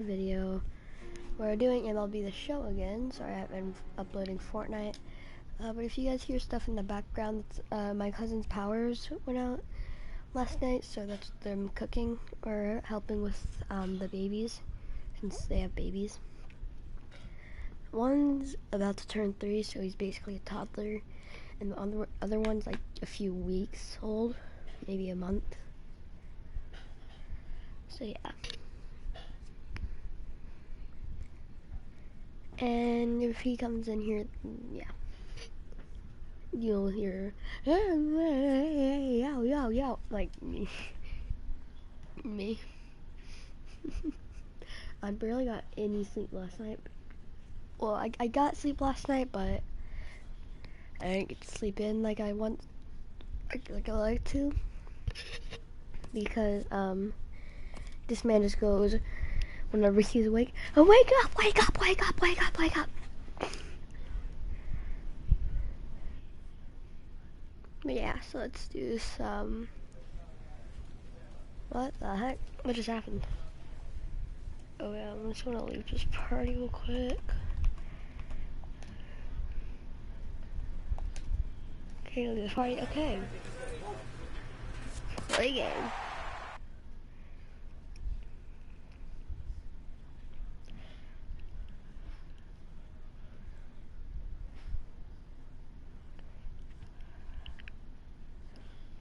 video. We're doing MLB The Show again. Sorry, I've been uploading Fortnite. But if you guys hear stuff in the background, my cousin's powers went out last night, so that's them cooking or helping with the babies, since they have babies. One's about to turn 3, so he's basically a toddler, and the other one's like a few weeks old, maybe a month. So yeah. And if he comes in here, yeah, you'll hear yow yow yow, like me. I barely got any sleep last night. Well, I got sleep last night, but I didn't get to sleep in like I like to, because this man just goes whenever he's awake, oh, wake up, wake up, wake up, wake up, wake up. But yeah, so let's do some. What the heck? What just happened? Oh yeah, I'm just gonna leave this party real quick. Okay, leave this party. Okay. Play game.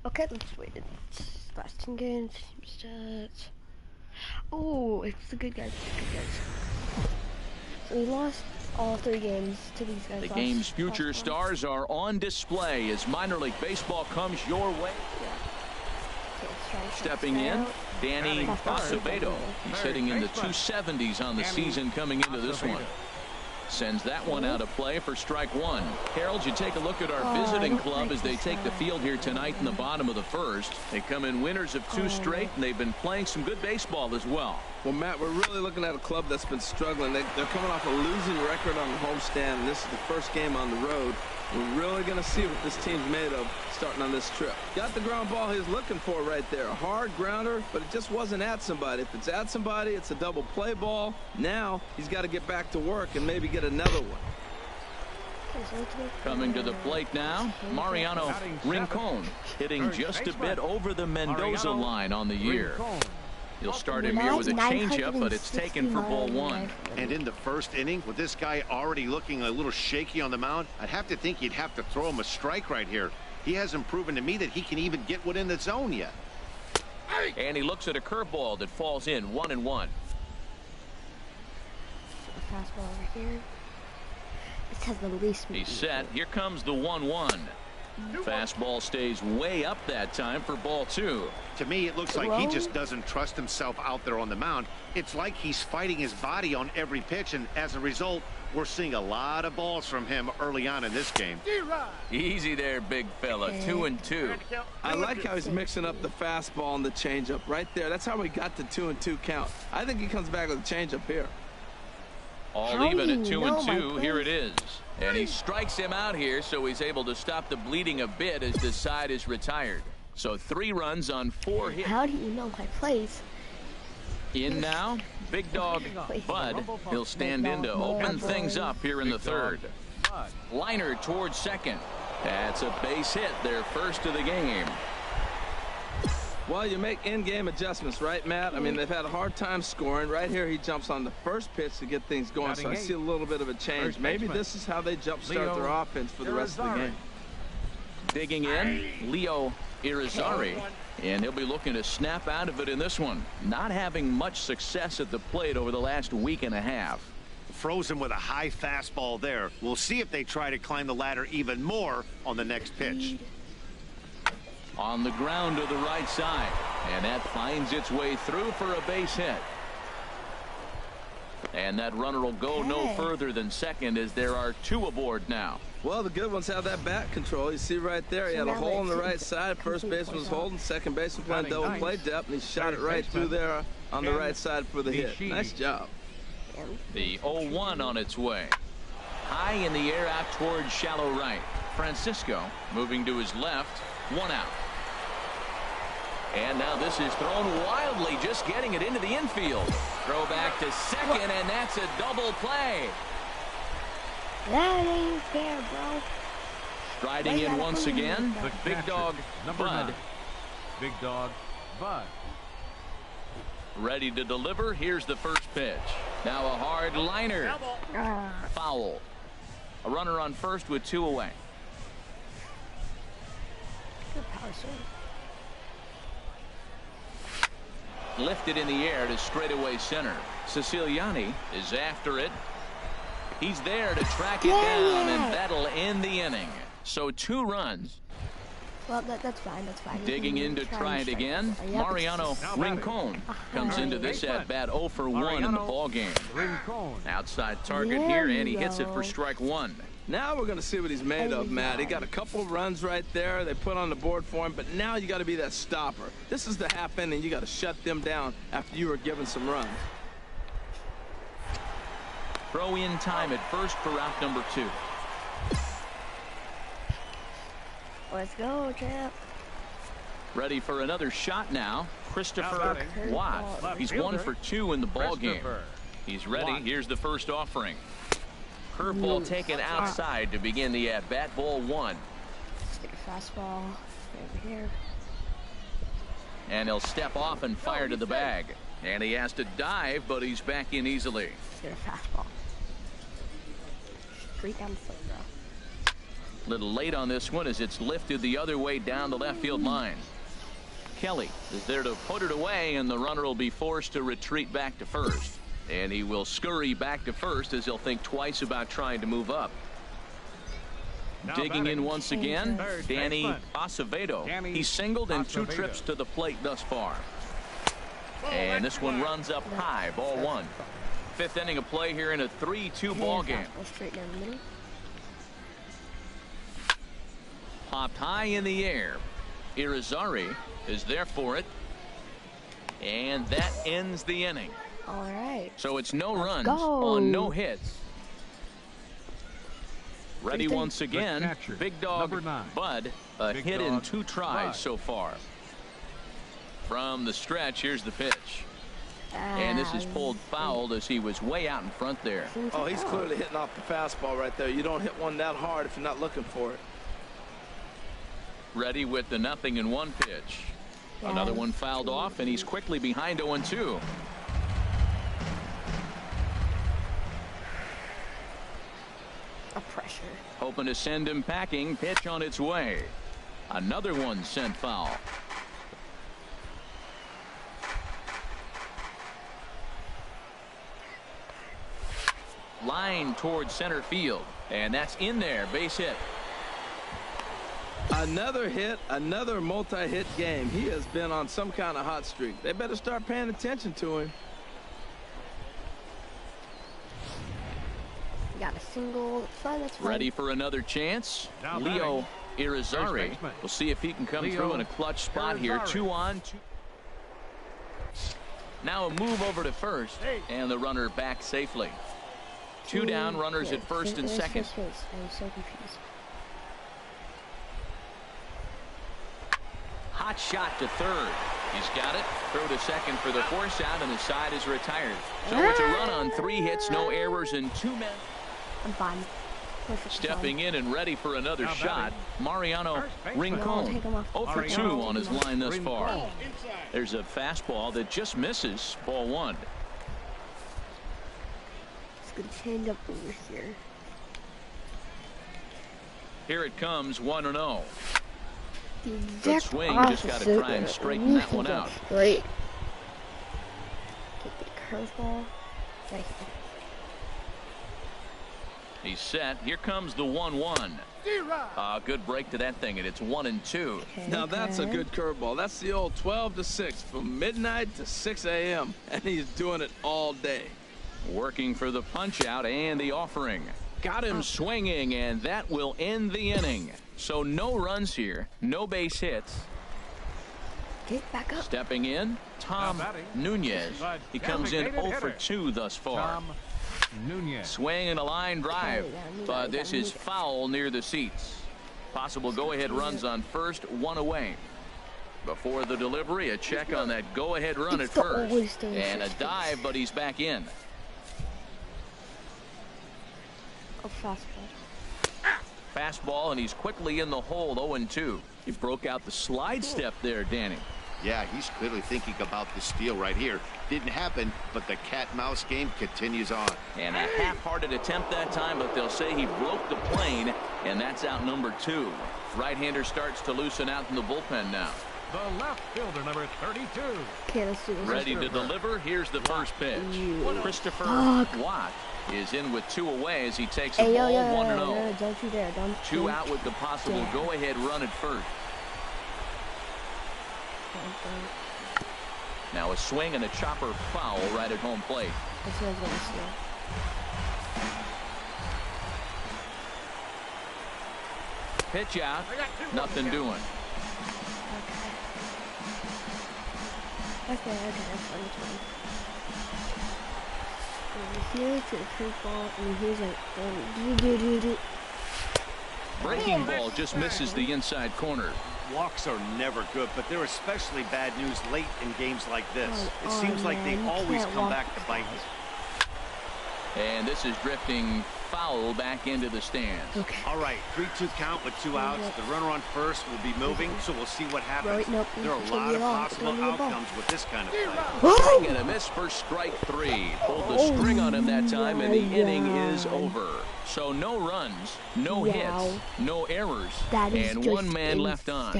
Okay, let's wait. It's last 10 games. Stats. Oh, it's the good guys. It's the good guys. So we lost all 3 games to these guys. The game's future stars are on display as minor league baseball comes your way. Yeah. Okay, Stepping in, Danny Acevedo. He's hitting in the 270s on the season coming into this one. Sends that one out of play for strike 1. Harold, you take a look at our visiting club as they take the field here tonight in the bottom of the first. They come in winners of 2 straight, and they've been playing some good baseball as well. Well, Matt, we're really looking at a club that's been struggling. They're coming off a losing record on the homestand. This is the first game on the road. We're really going to see what this team's made of starting on this trip. Got the ground ball he's looking for right there. A hard grounder, but it just wasn't at somebody. If it's at somebody, it's a double play ball. Now he's got to get back to work and maybe get another one. Coming to the plate now, Mariano Rincon, hitting just a bit over the Mendoza line on the year. He'll start him here with a changeup, but it's taken for ball 1. And in the first inning, with this guy already looking a little shaky on the mound, I'd have to think you'd have to throw him a strike right here. He hasn't proven to me that he can even get within the zone yet. And he looks at a curveball that falls in 1-1. Fastball over here. This has the least speed. He's set. Here comes the 1-1. Fastball stays way up that time for ball 2. To me, it looks like he just doesn't trust himself out there on the mound. It's like he's fighting his body on every pitch, and as a result, we're seeing a lot of balls from him early on in this game. Easy there, big fella. 2-2. I like how he's mixing up the fastball and the changeup right there. That's how we got the 2-2 count. I think he comes back with a changeup here. All even at 2-2. Here it is. And he strikes him out here, so he's able to stop the bleeding a bit as the side is retired. So 3 runs on 4 hits. How do you know my plays? In now, big dog Bud. He'll stand in to open things up here in the 3rd. Liner towards second. That's a base hit, their first of the game. Well, you make in-game adjustments, right, Matt? I mean, they've had a hard time scoring. Right here, he jumps on the first pitch to get things going, so I see a little bit of a change. Maybe this is how they jumpstart their offense for the rest of the game. Digging in, Leo Irizarry, and he'll be looking to snap out of it in this one. Not having much success at the plate over the last week and a half. Frozen with a high fastball there. We'll see if they try to climb the ladder even more on the next pitch. On the ground to the right side, and that finds its way through for a base hit. And that runner will go no further than second as there are 2 aboard now. Well, the good ones have that bat control. You see right there, he had a hole on the right side. First baseman was holding, second baseman playing double play depth, and he shot it right through there on the right side for the hit. Nice job. The 0-1 on its way. High in the air out towards shallow right. Francisco moving to his left. 1 out. And now this is thrown wildly, just getting it into the infield. Throw back to second, and that's a double play. That ain't fair, bro. Striding in once again, The Big Dog number Bud. 9. Big Dog Bud. Ready to deliver. Here's the first pitch. Now a hard liner. Foul. A runner on first with 2 away. Good power swing. Lifted in the air to straightaway center. Siciliani is after it. He's there to track it down, and that'll end the inning. So 2 runs. Well, that's fine. That's fine. Digging in to try it again. Mariano Rincon comes into this at bat 0 for 1 in the ball game. Rincon. Outside target here, and he hits it for strike 1. Now we're going to see what he's made of, Matt. He got a couple runs right there. They put on the board for him, but now you got to be that stopper. This is the half inning. You got to shut them down after you were given some runs. Throw in time at first for out number 2. Let's go, champ. Ready for another shot now. Christopher Watt. He's 1 for 2 in the ball game. He's ready. Here's the first offering. Curveball taken outside to begin the at-bat. Ball 1. Let's get a fastball over here. And he'll step off and fire to the bag. And he has to dive, but he's back in easily. Let's get a fastball. Straight down the foot, bro. Little late on this one as it's lifted the other way down the left field line. Kelly is there to put it away, and the runner will be forced to retreat back to first. And he will scurry back to first as he'll think twice about trying to move up. Digging in once again, Danny Acevedo. He's singled in 2 trips to the plate thus far. And this one runs up high, ball 1. 5th inning of play here in a 3-2 ball game. Straight down the middle. Popped high in the air. Irizarry is there for it. And that ends the inning. All right. So it's no runs go. on no hits. Ready Big once again. catcher, Big Dog number 9. Bud. A Big hit in Dog 2 tries Bud. so far. From the stretch, here's the pitch. And this is pulled foul as he was way out in front there. Oh, he's clearly hitting off the fastball right there. You don't hit one that hard if you're not looking for it. Ready with the 0-1 pitch. Another one fouled off, and he's quickly behind 0-2. A pressure. Hoping to send him packing. Pitch on its way. Another one sent foul. Line towards center field, and that's in there. Base hit. Another hit, another multi-hit game. He has been on some kind of hot streak. They better start paying attention to him. Got a single. That's fine. That's fine. Ready for another chance. Now Leo Irizarry. baseman. We'll see if he can come Leo through in a clutch spot here. Irizarry. 2 on, 2. Now a move over to first, and the runner back safely. 2 down, runners at first and second. I was so confused. Hot shot to third. He's got it. Throw to second for the force out, and the side is retired. So it's a run on 3 hits, no errors, and 2 men. I'm fine. Perfect. Stepping in and ready for another Now shot, Mariano I'll Rincon. take him off. 0 for 2 on his line thus far. Rincon. There's a fastball that just misses. Ball 1. It's gonna change up over here. Here it comes, 1-0. The Good exact swing, just got to opposite try and of straighten that one what out. Great. Get the curveball right here. He's set. Here comes the 1-1. Good break to that thing, and it's 1-2. Now that's a good curveball. That's the old 12 to 6 from midnight to 6 a.m. and he's doing it all day. Working for the punch out and the offering. Got him swinging, and that will end the inning. So no runs here, no base hits. Get back up. Stepping in, Tom Now batting. Nunez. He comes in 0 for 2 thus far. Tom Nunez. Swing and a line drive, Okay, now but this is foul near the seats. Possible go-ahead runs on first, 1 away. Before the delivery, a check on that go-ahead run at first. And a dive, but he's back in. Oh, fastball. Fastball, and he's quickly in the hole, 0-2. He broke out the slide step there, Danny. Yeah, he's clearly thinking about the steal right here. Didn't happen, but the cat-mouse game continues on. And a half-hearted attempt that time, but they'll say he broke the plane, and that's out number 2. Right-hander starts to loosen out in the bullpen now. The left fielder, number 32. Okay, let's do this. Ready to deliver. Here's the first pitch. Christopher Watt is in with 2 away as he takes the ball 1-0. Don't you dare. Don't. 2 out with the possible go-ahead run at first. Now a swing and a chopper foul right at home plate. This one's gonna steal. Pitch out. Nothing doing. Okay, that's fine. Here's the curveball, and here's like Breaking ball just misses the inside corner. Walks are never good, but they're especially bad news late in games like this. It seems like they always come back to bite you. And this is drifting foul back into the stands. Okay. All right, 3-2 count with 2 outs. The runner on first will be moving, so we'll see what happens. There are a lot of possible outcomes with this kind of play. And a miss for strike 3. Pulled the string on him that time, and the inning is over. So no runs, no hits, no errors, and 1 man left on.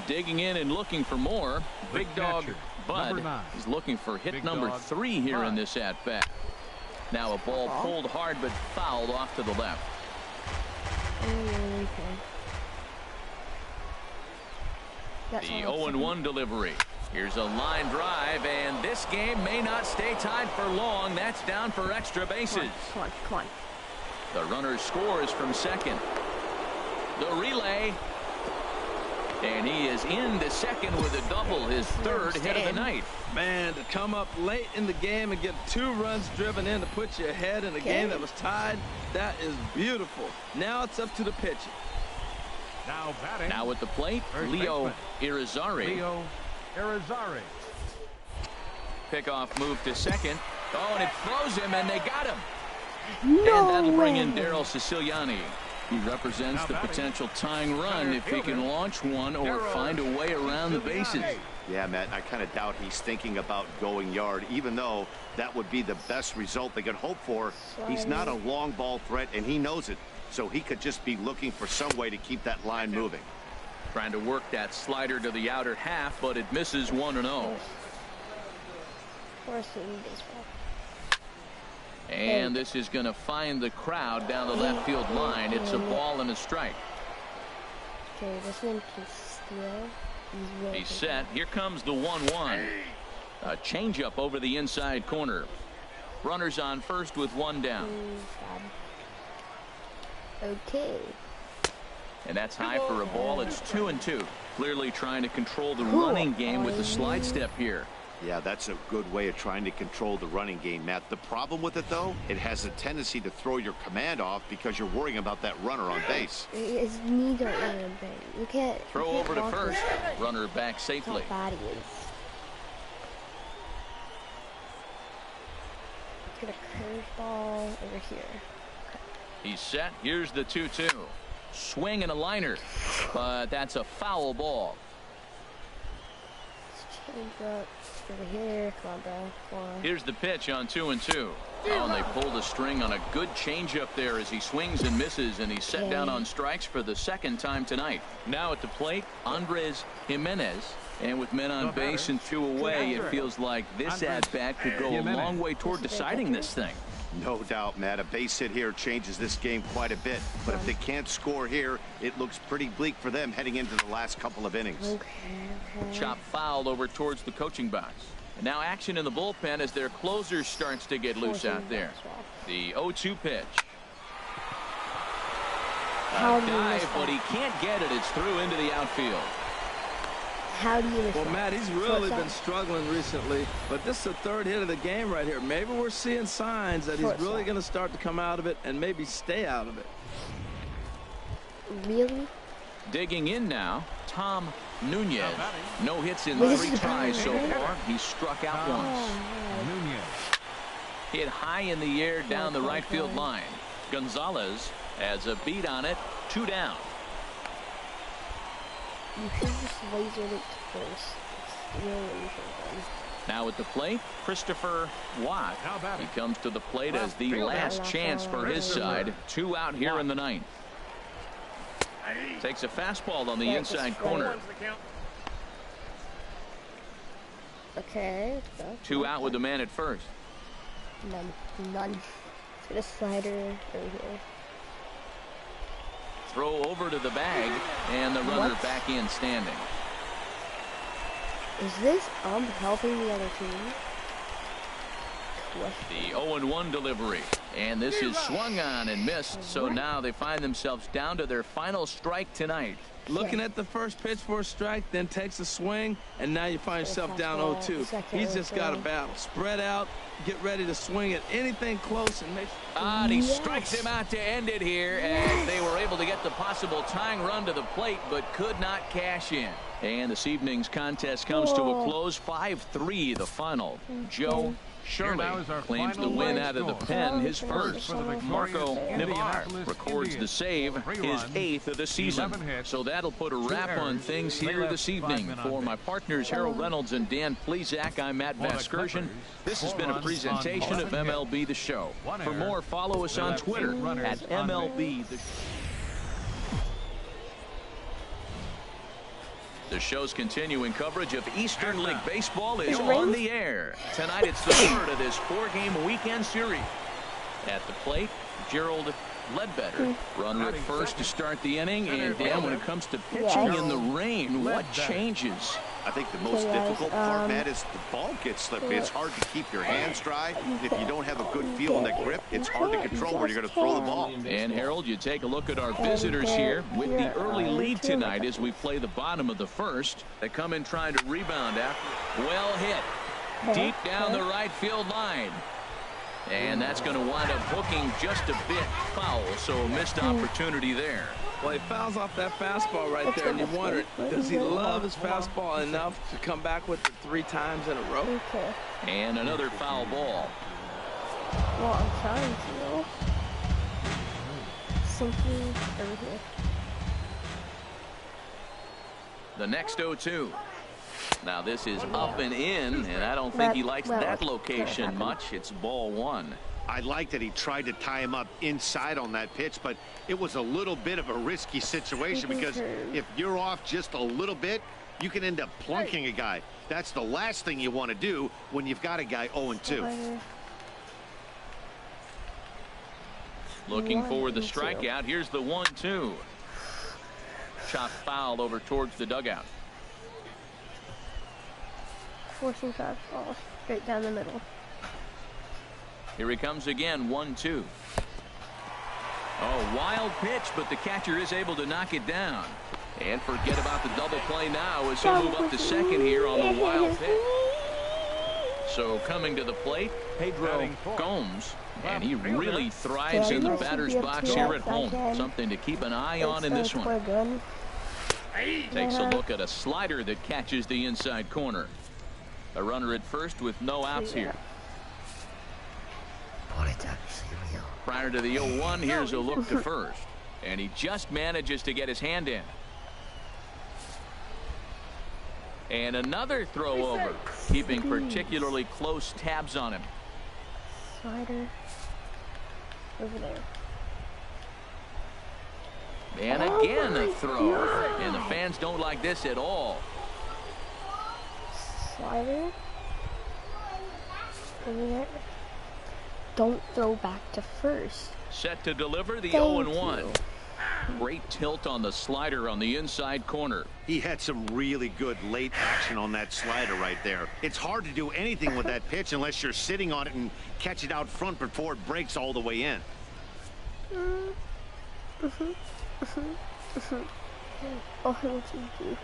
Digging in and looking for more. Big Dog Bud is looking for hit number 3 here in this at-bat. Now a ball pulled hard but fouled off to the left. The 0-1 delivery. Here's a line drive, and this game may not stay tied for long. That's down for extra bases. Come on. The runner scores from second. The relay. And he is into second with a double, his 3rd hit of the night. Man, to come up late in the game and get 2 runs driven in to put you ahead in a game that was tied, that is beautiful. Now it's up to the pitching. Now batting. Now at the plate, Leo Irizarry. Pickoff move to second. Oh, and it throws him, and they got him. And that'll bring in Daryl Siciliani. He represents the potential tying run if he can launch one or find a way around the bases. Yeah, Matt, I kind of doubt he's thinking about going yard, even though that would be the best result they could hope for. He's not a long ball threat, and he knows it, so he could just be looking for some way to keep that line moving. Trying to work that slider to the outer half, but it misses 1-0. And this is going to find the crowd down the left field line. It's a ball and a strike. Okay, this one can steal. He's set. Here comes the 1-1. A changeup over the inside corner. Runners on first with 1 down. Okay. And that's high for a ball. It's 2-2. Clearly trying to control the running game with the slide step here. Yeah, that's a good way of trying to control the running game, Matt. The problem with it, though, it has a tendency to throw your command off because you're worrying about that runner on base. His knees are in a bit. You can't over to first. Runner back safely. How bad he is. Let's get a curveball over here. He's set. Here's the 2-2. Swing and a liner, but that's a foul ball. Change up over here. Come on, bro. Here's the pitch on 2-2. Oh, and they pull the string on a good changeup there as he swings and misses, and he's set down on strikes for the 2nd time tonight. Now at the plate, Andres Jimenez. And with men on base and 2 away, it feels like this at-bat could go a long way toward deciding this thing. No doubt, Matt. A base hit here changes this game quite a bit. But if they can't score here, it looks pretty bleak for them heading into the last couple of innings. Okay. Chop foul over towards the coaching box. And now action in the bullpen as their closer starts to get loose out there. The 0-2 pitch. A dive, but he can't get it. It's through into the outfield. How do you miss Well, Matt, he's really been struggling recently, but this is the 3rd hit of the game right here. Maybe we're seeing signs that he's really going to start to come out of it and maybe stay out of it. Really? Digging in now, Tom Nunez. No hits in This 3 is tries so bad. far. He struck out once. Nunez. Hit high in the air down the right field line. Gonzalez has a beat on it. 2 down. You should just laser it to first. It's the only way you should have Now at the plate, Christopher Watt. Now batting. He comes to the plate as the fielder. last chance for his side. 2 out here in the 9th. Takes a fastball on the Yeah, inside just corner. Okay. 2 out with the man at first. None. Get a slider over here. Throw over to the bag, and the runner What? back in standing. Is this helping the other team? The 0-1 delivery, and this is swung on and missed, so now they find themselves down to their final strike tonight. Looking at the first pitch for a strike, then takes a swing, and now you find yourself down 0-2. He's just got a battle. Spread out, get ready to swing at anything close, and make. And he strikes him out to end it here, as they were able to get the possible tying run to the plate, but could not cash in. And this evening's contest comes to a close. 5-3 the final. Joe Shirley Here now is our claims the final win line out of the score. pen, his For first. the victorious Marco Navarre Indianapolis records the Indians. save, 3 his runs, 8th of the season. 11 hits, So that'll put a 2 wrap on errors. things They here left this 5 evening. men on For base. my partners Harold Reynolds and Dan Plesac, I'm Matt For the Vasgersian. Clippers, This has 4 been a runs presentation on of 11 MLB The Show. 1 For error. more, follow us They on left Twitter 8 runners at on MLB The The show's continuing coverage of Eastern League Baseball is on the air. Tonight it's the third of this 4-game weekend series. At the plate, Gerald Ledbetter, runner at first to start the inning. And Dan, when it comes to pitching in the rain, what changes? I think the most difficult part, Matt, is the ball gets slippery. It's hard to keep your hands dry. If you don't have a good feel in the grip, it's hard to control where you're going to throw the ball. And Harold, you take a look at our visitors here with the early lead tonight as we play the bottom of the first. They come in trying to rebound after. Well hit. Deep down the right field line. And that's going to wind up hooking just a bit foul, so a missed opportunity there. Well, he fouls off that fastball right there, and you wonder, does he love his fastball enough to come back with it 3 times in a row? Okay. And another foul ball. Well, I'm trying to. Simply over here. The next 0-2. Now this is up and in, and I don't think he likes that location much. It's ball 1. I like that he tried to tie him up inside on that pitch, but it was a little bit of a risky situation because if you're off just a little bit, you can end up plunking a guy. That's the last thing you want to do when you've got a guy 0-2. Looking for the strikeout. Here's the 1-2. Chop foul over towards the dugout. Forcing fastball straight down the middle. Here he comes again, 1-2. Oh, wild pitch, but the catcher is able to knock it down. And forget about the double play now as he'll move up to second here on the wild pitch. So coming to the plate, Pedro Gomes. And he really thrives in the batter's box here at home. Something to keep an eye on in this one. Takes a look at a slider that catches the inside corner. A runner at first with no outs here. Prior to the 0-1, here's a look to first. And he just manages to get his hand in. And another throw over, keeping particularly close tabs on him. Slider over there. And again a throw. And the fans don't like this at all. Slider over there. Don't throw back to first. Set to deliver the Thank 0-1. you. Great tilt on the slider on the inside corner. He had some really good late action on that slider right there. It's hard to do anything with that pitch unless you're sitting on it and catch it out front before it breaks all the way in. Oh, I want you to do.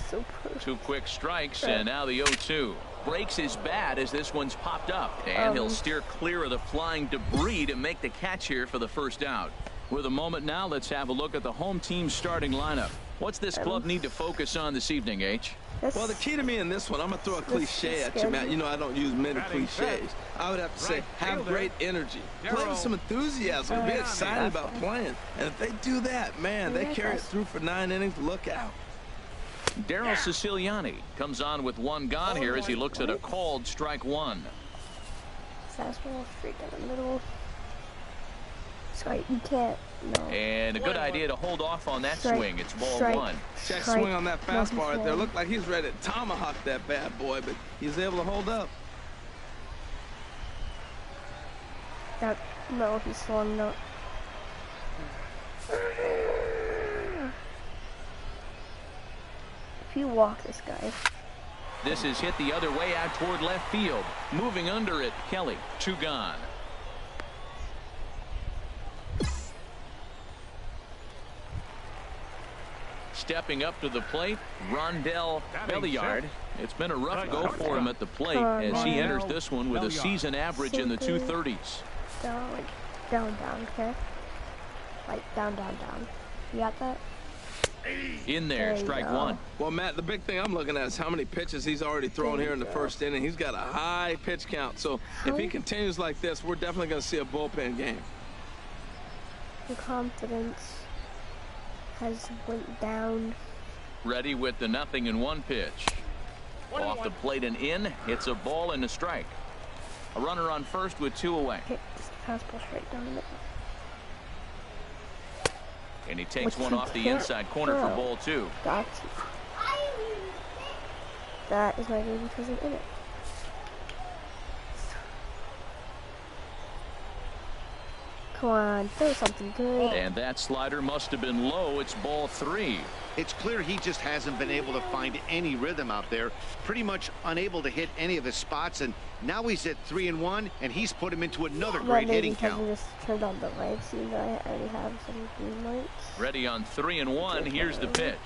So perfect. 2 quick strikes, and now the 0-2. Breaks his bat as this one's popped up. And he'll steer clear of the flying debris to make the catch here for the first out. With a moment now, let's have a look at the home team's starting lineup. What's this club need to focus on this evening, H? Well, the key to me in this one, I'm going to throw a cliche at you, Matt. You know I don't use many cliches. I would have to say, have great energy. Play with some enthusiasm. Be excited about playing. And if they do that, man, they carry it through for 9 innings. Look out. Daryl Siciliani comes on with one gone here as he looks at a called strike one. Fastball straight down the middle. Sorry, you can't. No. And a good idea to hold off on that swing. It's ball one. Check swing on that fastball right there. Looked like he's ready to tomahawk that bad boy, but he's able to hold up. No, he's slung up. If you walk this guy. This is hit the other way out toward left field. Moving under it, Kelly. 2 gone. Stepping up to the plate, Rondell Belliard. It's been a rough go for him at the plate as he enters this one with a season average in the 230s. Down, like down, okay? Like down. You got that? In there, strike one. Well, Matt, the big thing I'm looking at is how many pitches he's already thrown here in the first inning. He's got a high pitch count. So if he continues like this, we're definitely going to see a bullpen game. The confidence has went down. Ready with the 0-1 pitch. Off the plate and in. It's a ball and a strike. A runner on first with 2 away. Hit this fastball straight down the middle. And he takes one off the inside corner for ball 2. Gotcha. That is my baby cousin in it. Come on, throw something good. And that slider must have been low. It's ball 3. It's clear he just hasn't been able to find any rhythm out there. Pretty much unable to hit any of his spots, and now he's at 3-1, and he's put him into another great hitting count. Just turned on the lights, even though I already have some green lights. Ready on 3-1. Here's the pitch.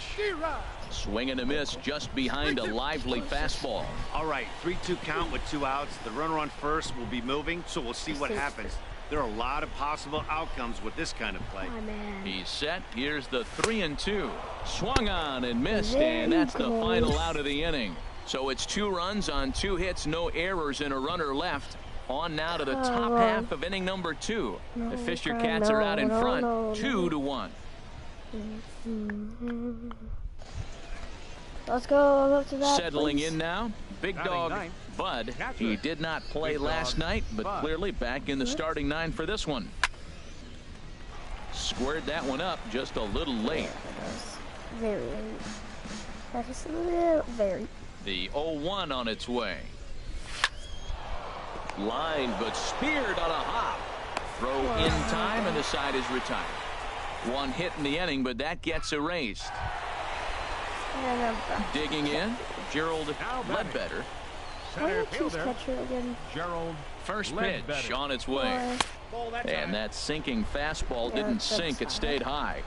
Swing and a miss just behind a lively fastball. All right, 3-2 count with 2 outs. The runner on first will be moving, so we'll see what happens. There are a lot of possible outcomes with this kind of play. Oh, man. He's set. Here's the 3-2. Swung on and missed, and that's the final out of the inning. So it's 2 runs on 2 hits, no errors, and a runner left. On now to the top half of inning number 2. The Fisher Cats are out in front, 2-1. Let's go up to that. Settling in now, Big Dog Bud. He did not play last night, but clearly back in the starting 9 for this one. Squared that one up just a little late. Very late. That is a little very. The 0-1 on its way. Line, but speared on a hop. Throw in time, and the side is retired. 1 hit in the inning, but that gets erased. Digging in, Gerald Ledbetter. Center fielder, Gerald. First pitch on its way. And that sinking fastball didn't sink. It stayed high.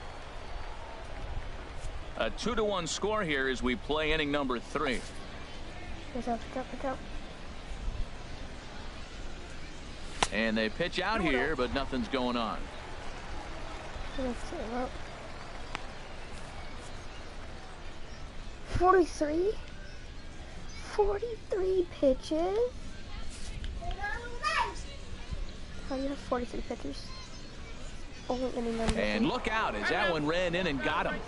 A 2-1 score here as we play inning number 3. And they pitch out here, but nothing's going on. 43 pitches. How do you have 43 pitches? And look out as that one ran in and got him.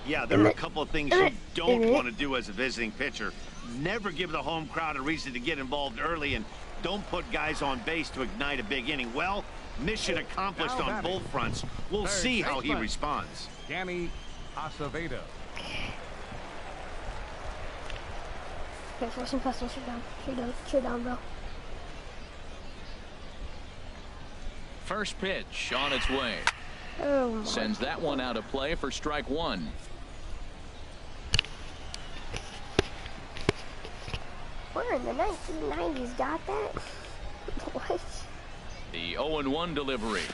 Yeah, there are a couple of things you don't want to do as a visiting pitcher. Never give the home crowd a reason to get involved early, and don't put guys on base to ignite a big inning. Well, mission accomplished on both fronts. We'll see how he responds. Danny Acevedo. Okay, first and fast, straight down, bro. First pitch on its way. Oh, sends that one out of play for strike 1. We're in the 1990s, got that? What? The 0-1 delivery.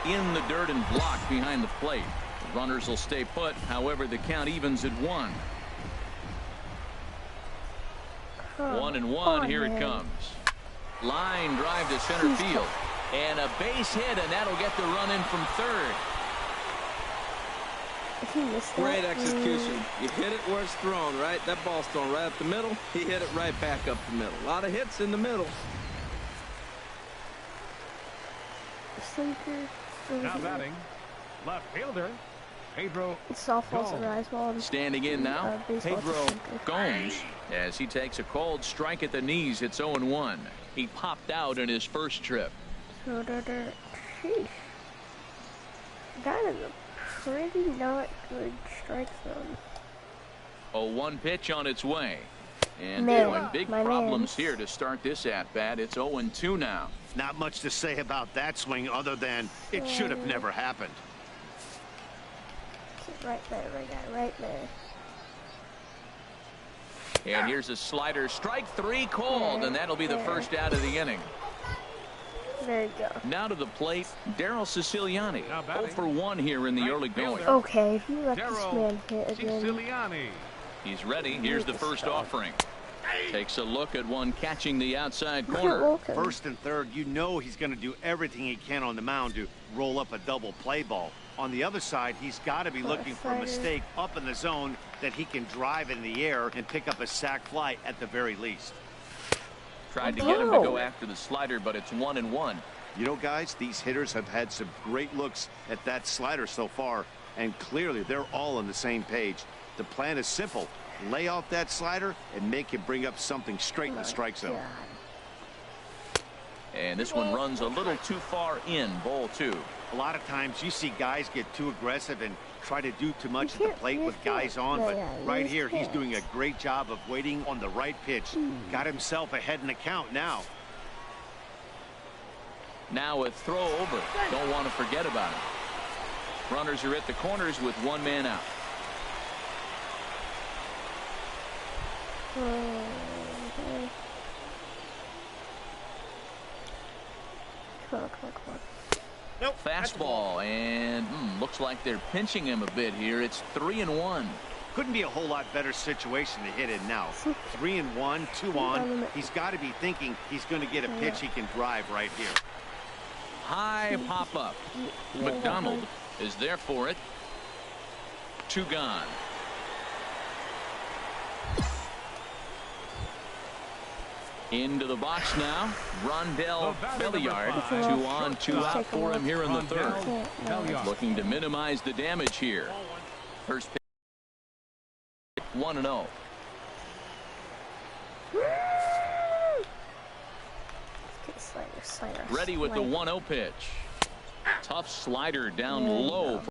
In the dirt and blocked behind the plate. The runners will stay put. However, the count evens at 1. 1-1. Here it comes. Line drive to center field. And a base hit, and that'll get the run in from third. If he missed that, Great execution. You hit it where it's thrown, right? That ball's thrown right up the middle. He hit it right back up the middle. A lot of hits in the middle. Sleeper. Now batting, left fielder, Pedro. Softball's a rise ball. Standing in now, baseball's a Pedro sinker. Gomes, as he takes a cold strike at the knees. It's 0-1. He popped out in his first trip. So, sheesh. That is a pretty not good strike zone. 0-1 pitch on its way. And Man, big my problems man's. here to start this at-bat. It's 0-2 now. Not much to say about that swing other than it should have never happened. Right there, right there. And here's a slider. Strike three called, and that'll be the first out of the inning. There you go. Now to the plate, Daryl Siciliani. Now 0 batting. for 1 here in the Right early going. fielder. Okay, if you let this Daryl man hit again. Siciliani. He's ready. Here's the first offering. Takes a look at one catching the outside Look at corner. Wilkins. First and third, you know he's going to do everything he can on the mound to roll up a double play ball. On the other side, he's got to be looking for a slider. mistake up in the zone that he can drive in the air and pick up a sac fly at the very least. Tried to get him to go after the slider, but it's 1-1. You know, guys, these hitters have had some great looks at that slider so far, and clearly they're all on the same page. The plan is simple. Lay off that slider and make him bring up something straight in the strike zone. God. And this one runs a little too far in. Ball 2. A lot of times you see guys get too aggressive and try to do too much at the can't- plate you with guys can't. on, Yeah, but yeah, right you here he's can't. doing a great job of waiting on the right pitch. Got himself ahead in the count now. Now a throw over. Don't want to forget about it. Runners are at the corners with one man out. Okay. Come on. Nope. Fastball, and looks like they're pinching him a bit here. It's 3-1. Couldn't be a whole lot better situation to hit in now. 3-1, 2 on. He's got to be thinking he's going to get a pitch he can drive right here. High pop up. McDonald is there for it. 2 gone. Into the box now. Rondell Belliard. 2 on, 2 out for him here in the third. Rondell Belliard. Looking to minimize the damage here. First pitch 1-0. Slider. Ready with the 1-0 pitch. Tough slider down low.